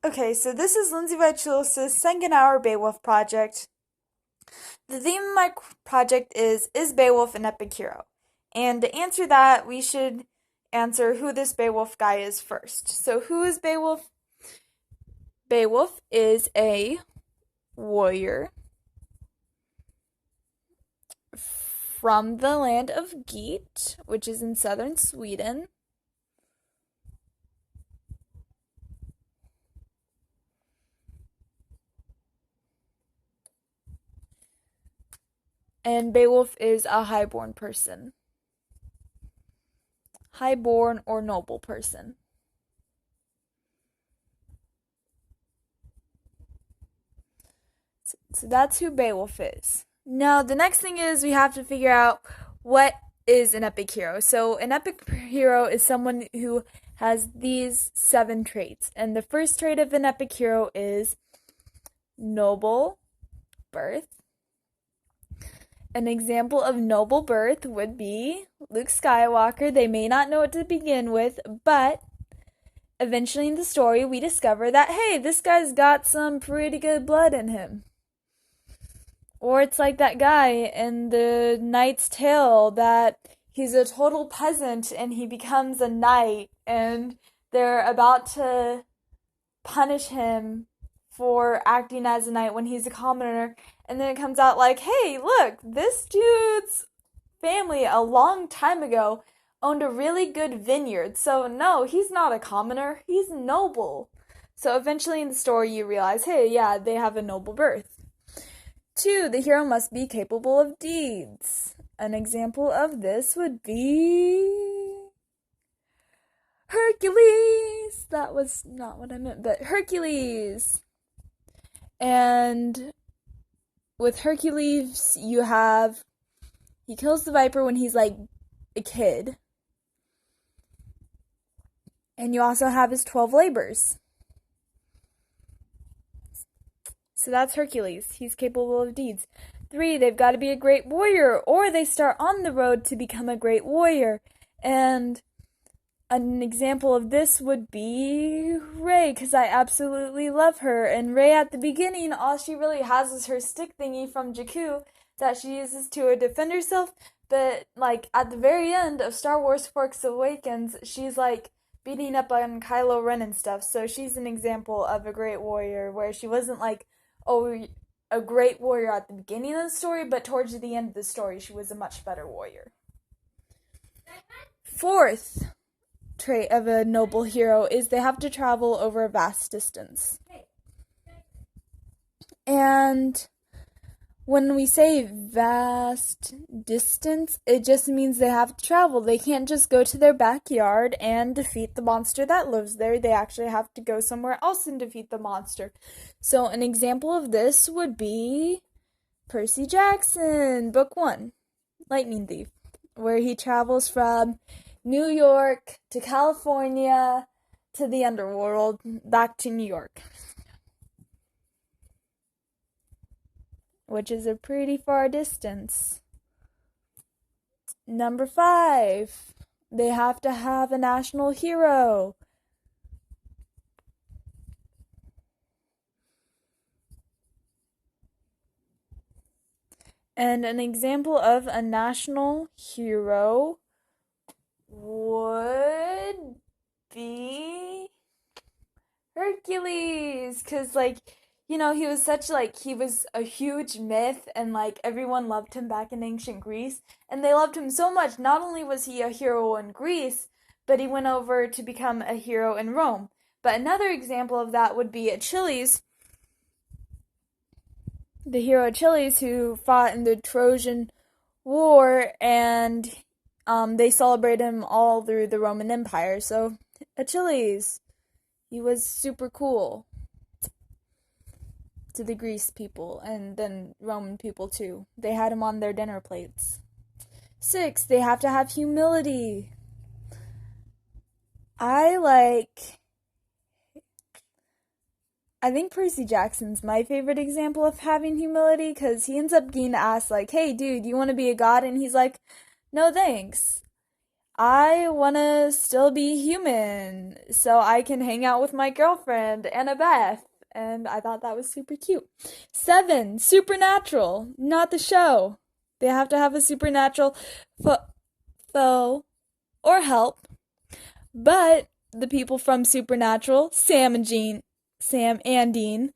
Okay, so this is Lindsey Vaiciulis' second hour Beowulf Project. The theme of my project is Beowulf an epic hero? And to answer that, we should answer who this Beowulf guy is first. So, who is Beowulf? Beowulf is a warrior from the land of Geat, which is in southern Sweden. And Beowulf is a highborn person. Highborn or noble person. So that's who Beowulf is. Now, the next thing is we have to figure out what is an epic hero. So, an epic hero is someone who has these 7 traits. And the first trait of an epic hero is noble birth. An example of noble birth would be Luke Skywalker. They may not know it to begin with, but eventually in the story we discover that, hey, this guy's got some pretty good blood in him. Or it's like that guy in the Knight's Tale that he's a total peasant and he becomes a knight and they're about to punish him for acting as a knight when he's a commoner, and then it comes out like, hey, look, this dude's family a long time ago owned a really good vineyard, so no, he's not a commoner, he's noble. So eventually in the story you realize, hey, yeah, they have a noble birth. 2, the hero must be capable of deeds. An example of this would be Hercules. That was not what I meant, but Hercules. And with Hercules, he kills the viper when he's like a kid. And you also have his 12 labors. So that's Hercules. He's capable of deeds. 3, they've got to be a great warrior, or they start on the road to become a great warrior. And an example of this would be Rey, because I absolutely love her. And Rey, at the beginning, all she really has is her stick thingy from Jakku that she uses to defend herself. But, like, at the very end of Star Wars Force Awakens, she's, like, beating up on Kylo Ren and stuff. So she's an example of a great warrior where she wasn't, like, oh, a great warrior at the beginning of the story, but towards the end of the story, she was a much better warrior. 4th trait of a noble hero is they have to travel over a vast distance. And when we say vast distance, it just means they have to travel. They can't just go to their backyard and defeat the monster that lives there. They actually have to go somewhere else and defeat the monster. So an example of this would be Percy Jackson, Book 1, Lightning Thief, where he travels from New York to California to the underworld, back to New York, which is a pretty far distance. Number 5, they have to have a national hero. And an example of a national hero would be Hercules, because, like, he was he was a huge myth, and, like, everyone loved him back in ancient Greece, and they loved him so much, not only was he a hero in Greece, but he went over to become a hero in Rome. But another example of that would be Achilles, the hero Achilles, who fought in the Trojan War, and they celebrate him all through the Roman Empire. So, Achilles, he was super cool to the Greece people, and then Roman people too. They had him on their dinner plates. 6, they have to have humility. I think Percy Jackson's my favorite example of having humility, because he ends up getting asked, like, hey, dude, you want to be a god? And he's like, no thanks. I want to still be human so I can hang out with my girlfriend, Annabeth. And I thought that was super cute. 7, supernatural, not the show. They have to have a supernatural foe or help. But the people from Supernatural, Sam and Dean,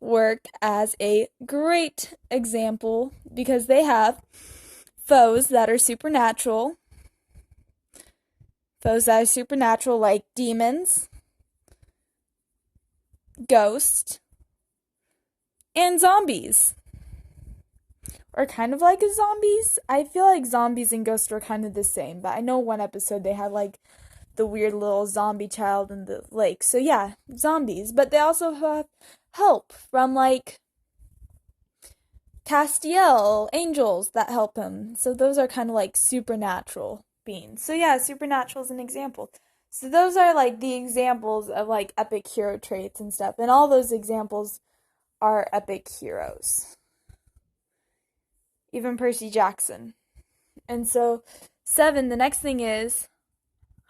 work as a great example because they have foes that are supernatural. Foes that are supernatural like demons, ghosts, and zombies. Or kind of like zombies. I feel like zombies and ghosts are kind of the same, but I know one episode they had like the weird little zombie child in the lake. So yeah, zombies. But they also have help from like Castiel, angels that help him. So those are kind of like supernatural beings. So yeah, supernatural is an example. So those are like the examples of like epic hero traits and stuff. And all those examples are epic heroes. Even Percy Jackson. And so 7, the next thing is,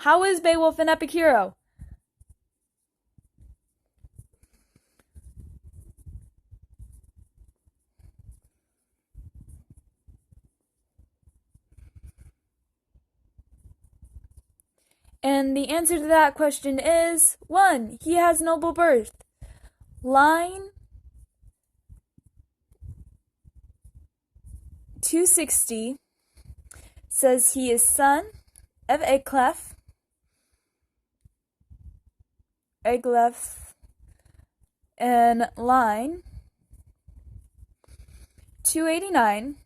how is Beowulf an epic hero? And the answer to that question is 1, he has noble birth. Line 260 says he is son of Eglaf, and line 289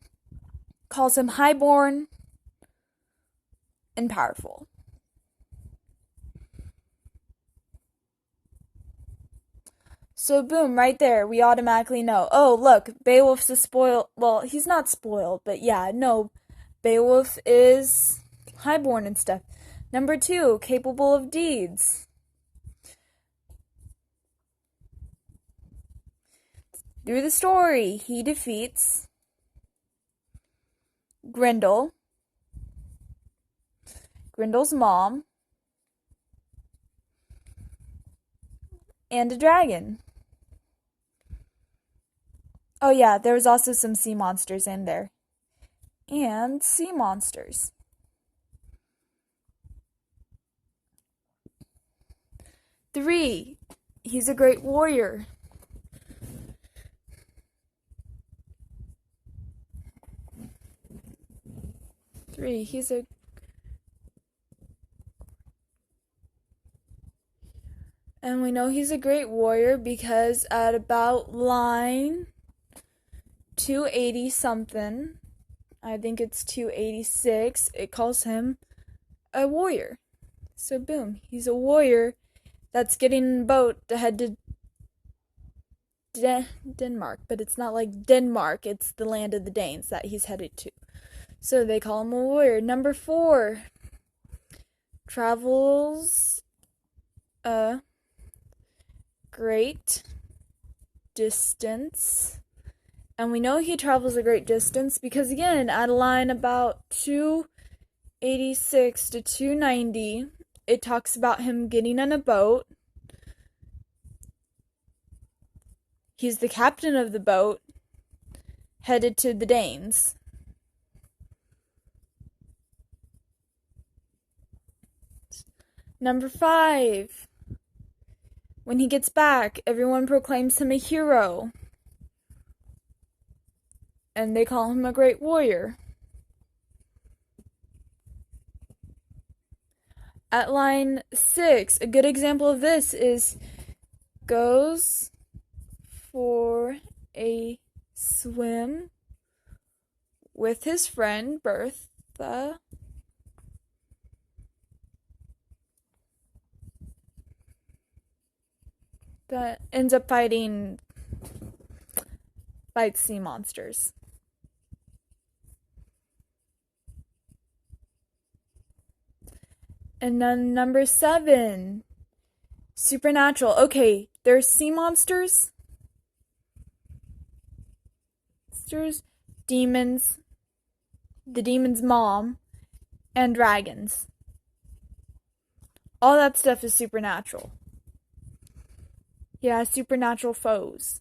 calls him highborn and powerful. So boom, right there, we automatically know. Oh, look, Beowulf's a spoiled. Well, he's not spoiled, but yeah, no, Beowulf is highborn and stuff. Number 2, capable of deeds. Through the story, he defeats Grendel's mom, and a dragon. Oh yeah, there was also some sea monsters in there. And sea monsters. 3, he's a great warrior. 3, he's a And we know he's a great warrior because at about line 280 something, I think it's 286, it calls him a warrior. So boom, he's a warrior that's getting in a boat to head to Denmark, but it's not like Denmark, it's the land of the Danes that he's headed to. So they call him a warrior. Number 4, travels a great distance. And we know he travels a great distance because, again, at a line about 286 to 290, it talks about him getting on a boat. He's the captain of the boat, headed to the Danes. Number 5, when he gets back, everyone proclaims him a hero. And they call him a great warrior. At line 6, a good example of this is goes for a swim with his friend Bertha. That ends up fights sea monsters. And then number 7, supernatural. Okay, there's sea monsters, demons, the demon's mom, and dragons. All that stuff is supernatural. Yeah, supernatural foes.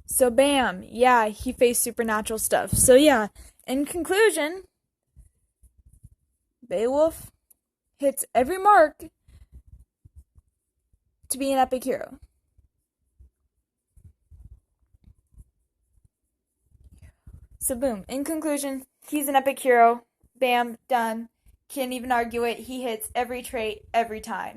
So bam, yeah, he faced supernatural stuff. So yeah, in conclusion, Beowulf hits every mark to be an epic hero. So boom, in conclusion, he's an epic hero. Bam, done. Can't even argue it. He hits every trait every time.